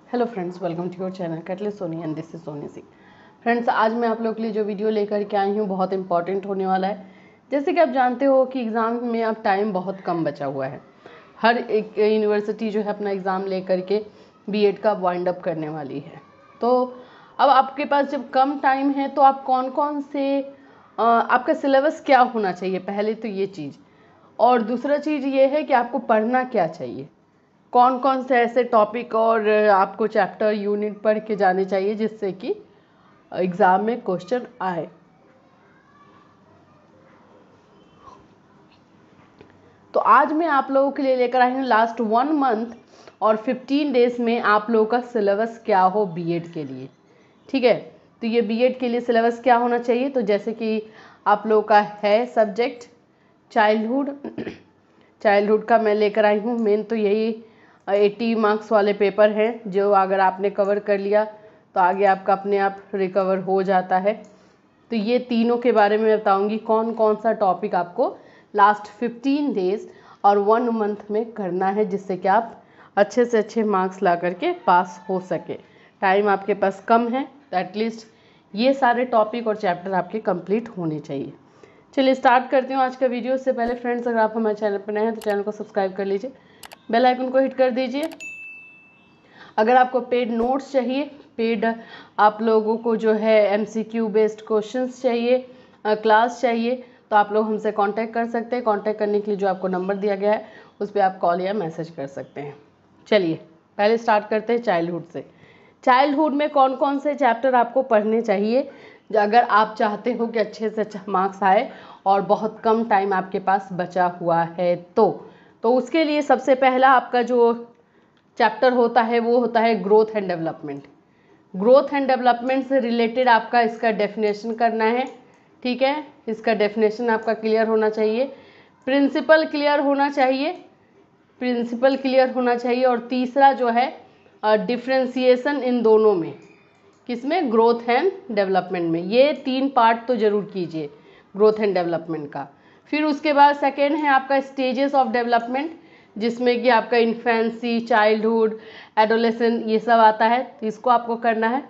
Hello friends, welcome to your channel catalyst Soni and this is Soni Singh. Friends, आज मैं आप लोग के लिए जो वीडियो लेकर के आई हूँ बहुत इंपॉर्टेंट होने वाला है। जैसे कि आप जानते हो कि एग्ज़ाम में अब टाइम बहुत कम बचा हुआ है। हर एक यूनिवर्सिटी जो है अपना एग्ज़ाम लेकर के बीएड का वाइंड अप करने वाली है। तो अब आपके पास जब कम टाइम है तो आप कौन कौन से आपका सिलेबस क्या होना चाहिए, पहले तो ये चीज़। और दूसरा चीज़ ये है कि आपको पढ़ना क्या चाहिए, कौन कौन से ऐसे टॉपिक और आपको चैप्टर यूनिट पढ़ के जाने चाहिए जिससे कि एग्ज़ाम में क्वेश्चन आए। तो आज मैं आप लोगों के लिए लेकर आई हूँ लास्ट 1 मंथ और 15 डेज में आप लोगों का सिलेबस क्या हो बीएड के लिए। ठीक है, तो ये बीएड के लिए सिलेबस क्या होना चाहिए। तो जैसे कि आप लोगों का है सब्जेक्ट चाइल्डहुड का मैं लेकर आई हूँ। मेन तो यही 80 मार्क्स वाले पेपर हैं जो अगर आपने कवर कर लिया तो आगे आपका अपने आप रिकवर हो जाता है। तो ये तीनों के बारे में बताऊंगी कौन कौन सा टॉपिक आपको लास्ट 15 डेज और 1 मंथ में करना है जिससे कि आप अच्छे से अच्छे मार्क्स ला करके पास हो सके। टाइम आपके पास कम है तो एटलीस्ट ये सारे टॉपिक और चैप्टर आपके कंप्लीट होने चाहिए। चलिए स्टार्ट करती हूँ आज का वीडियो। इससे पहले फ्रेंड्स, अगर आप हमारे चैनल पर नए हैं तो चैनल को सब्सक्राइब कर लीजिए, बेल आइकन को हिट कर दीजिए। अगर आपको पेड नोट्स चाहिए, पेड आप लोगों को जो है एमसीक्यू बेस्ड क्वेश्चंस चाहिए, क्लास चाहिए, तो आप लोग हमसे कांटेक्ट कर सकते हैं। कांटेक्ट करने के लिए जो आपको नंबर दिया गया है उस पर आप कॉल या मैसेज कर सकते हैं। चलिए पहले स्टार्ट करते हैं चाइल्डहुड से। चाइल्डहुड में कौन कौन से चैप्टर आपको पढ़ने चाहिए अगर आप चाहते हो कि अच्छे से अच्छा मार्क्स आए और बहुत कम टाइम आपके पास बचा हुआ है। तो उसके लिए सबसे पहला आपका जो चैप्टर होता है वो होता है growth and development. Growth and development से रिलेटेड आपका इसका डेफिनेशन करना है। ठीक है, इसका डेफिनेशन आपका क्लियर होना चाहिए, प्रिंसिपल क्लियर होना चाहिए, और तीसरा जो है डिफ्रेंसिएशन इन दोनों में, किसमें, ग्रोथ एंड डेवलपमेंट में। ये 3 पार्ट तो जरूर कीजिए ग्रोथ एंड डेवलपमेंट का। फिर उसके बाद सेकेंड है आपका स्टेजेस ऑफ डेवलपमेंट, जिसमें कि आपका इन्फेंसी, चाइल्डहुड, एडोलेसेंट ये सब आता है, तो इसको आपको करना है।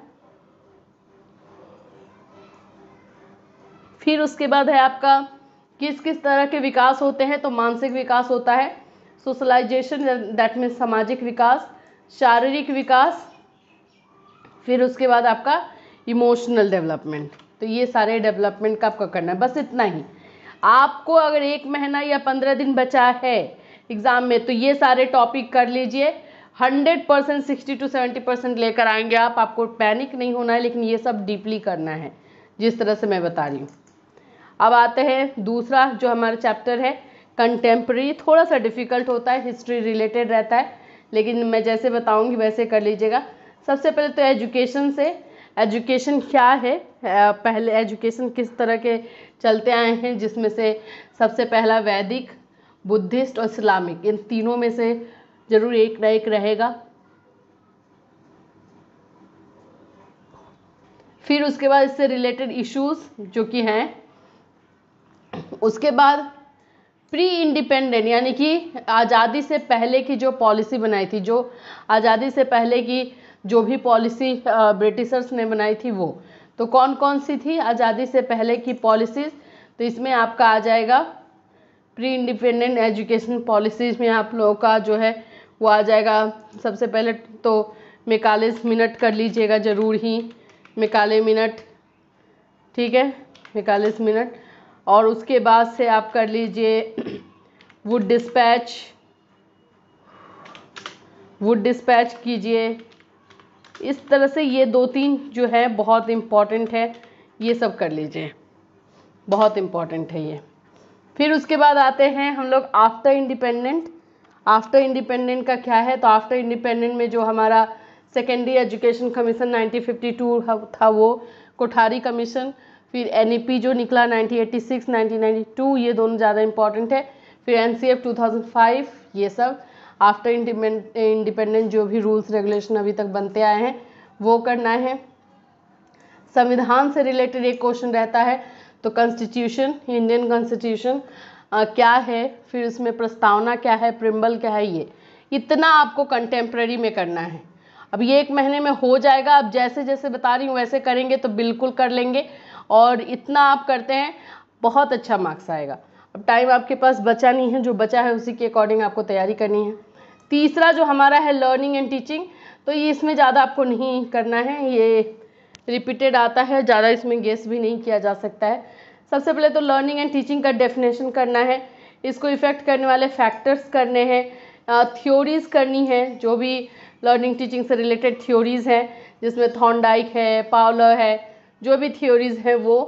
फिर उसके बाद है आपका किस किस तरह के विकास होते हैं। तो मानसिक विकास होता है, सोशलाइजेशन दैट मीन्स सामाजिक विकास, शारीरिक विकास, फिर उसके बाद आपका इमोशनल डेवलपमेंट। तो ये सारे डेवलपमेंट का आपको करना है, बस इतना ही। आपको अगर 1 महीना या 15 दिन बचा है एग्ज़ाम में तो ये सारे टॉपिक कर लीजिए। 100% 60 to 70% लेकर आएंगे आप। आपको पैनिक नहीं होना है, लेकिन ये सब डीपली करना है जिस तरह से मैं बता रही हूँ। अब आते हैं दूसरा जो हमारा चैप्टर है कंटेम्प्रेरी। थोड़ा सा डिफ़िकल्ट होता है, हिस्ट्री रिलेटेड रहता है, लेकिन मैं जैसे बताऊँगी वैसे कर लीजिएगा। सबसे पहले तो एजुकेशन से, एजुकेशन क्या है, पहले एजुकेशन किस तरह के चलते आए हैं, जिसमें से सबसे पहला वैदिक, बुद्धिस्ट और इस्लामिक, इन तीनों में से जरूर एक ना एक रहेगा। फिर उसके बाद इससे रिलेटेड इश्यूज जो कि हैं। उसके बाद प्री इंडिपेंडेंट यानी कि आज़ादी से पहले की जो पॉलिसी बनाई थी, जो आज़ादी से पहले की जो भी पॉलिसी ब्रिटिशर्स ने बनाई थी वो, तो कौन कौन सी थी आज़ादी से पहले की पॉलिसीज़। तो इसमें आपका आ जाएगा प्री इंडिपेंडेंट एजुकेशन पॉलिसीज़ में आप लोगों का जो है वो आ जाएगा। सबसे पहले तो मैकालेस मिनट कर लीजिएगा ज़रूर ही, मैकाले मिनट, ठीक है, मैकालेस मिनट। और उसके बाद से आप कर लीजिए वुड डिस्पैच कीजिए। इस तरह से ये 2-3 जो है बहुत इम्पॉर्टेंट है, ये सब कर लीजिए, बहुत इम्पॉर्टेंट है ये। फिर उसके बाद आते हैं हम लोग आफ्टर इंडिपेंडेंट। आफ्टर इंडिपेंडेंट का क्या है, तो आफ्टर इंडिपेंडेंट में जो हमारा सेकेंडरी एजुकेशन कमीशन 1952 था वो कोठारी कमीशन, फिर एनईपी जो निकला 1986, 1992, ये दोनों ज़्यादा इंपॉर्टेंट है। फिर एनसीएफ 2005, ये सब आफ्टर इंडिपेंडेंट जो भी रूल्स रेगुलेशन अभी तक बनते आए हैं वो करना है। संविधान से रिलेटेड एक क्वेश्चन रहता है, तो कॉन्स्टिट्यूशन, इंडियन कॉन्स्टिट्यूशन क्या है, फिर उसमें प्रस्तावना क्या है, प्रिम्बल क्या है, ये इतना आपको कंटेम्प्रेरी में करना है। अब ये 1 महीने में हो जाएगा। अब जैसे जैसे बता रही हूँ वैसे करेंगे तो बिल्कुल कर लेंगे, और इतना आप करते हैं बहुत अच्छा मार्क्स आएगा। अब टाइम आपके पास बचा नहीं है, जो बचा है उसी के अकॉर्डिंग आपको तैयारी करनी है। तीसरा जो हमारा है लर्निंग एंड टीचिंग, तो ये इसमें ज़्यादा आपको नहीं करना है, ये रिपीटेड आता है, ज़्यादा इसमें गेस भी नहीं किया जा सकता है। सबसे पहले तो लर्निंग एंड टीचिंग का डेफिनेशन करना है, इसको इफ़ेक्ट करने वाले फैक्टर्स करने हैं, थ्योरीज़ करनी है, जो भी लर्निंग टीचिंग से रिलेटेड थ्योरीज़ हैं, जिसमें थॉर्नडाइक है, पावलर है, जो भी थ्योरीज़ हैं वो।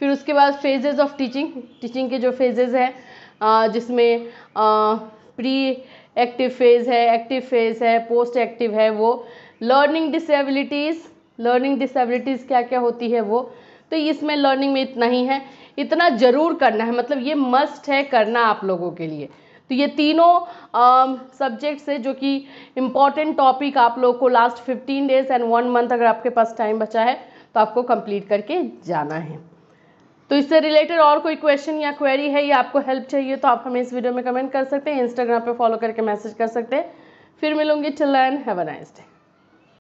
फिर उसके बाद फेजेज़ ऑफ टीचिंग, टीचिंग के जो फेजेज़ हैं जिसमें प्री एक्टिव फेज़ है, एक्टिव फेज़ है, पोस्ट एक्टिव है वो। लर्निंग डिसेबिलिटीज़, लर्निंग डिसेबिलिटीज़ क्या क्या होती है वो। तो इसमें लर्निंग में इतना ही है, इतना ज़रूर करना है, मतलब ये मस्ट है करना आप लोगों के लिए। तो ये तीनों सब्जेक्ट्स है जो कि इम्पॉर्टेंट टॉपिक आप लोग को लास्ट 15 डेज एंड 1 मंथ अगर आपके पास टाइम बचा है तो आपको कंप्लीट करके जाना है। तो इससे रिलेटेड और कोई क्वेश्चन या क्वेरी है या आपको हेल्प चाहिए तो आप हमें इस वीडियो में कमेंट कर सकते हैं, इंस्टाग्राम पे फॉलो करके मैसेज कर सकते हैं। फिर मिलूंगी, till then have a nice day.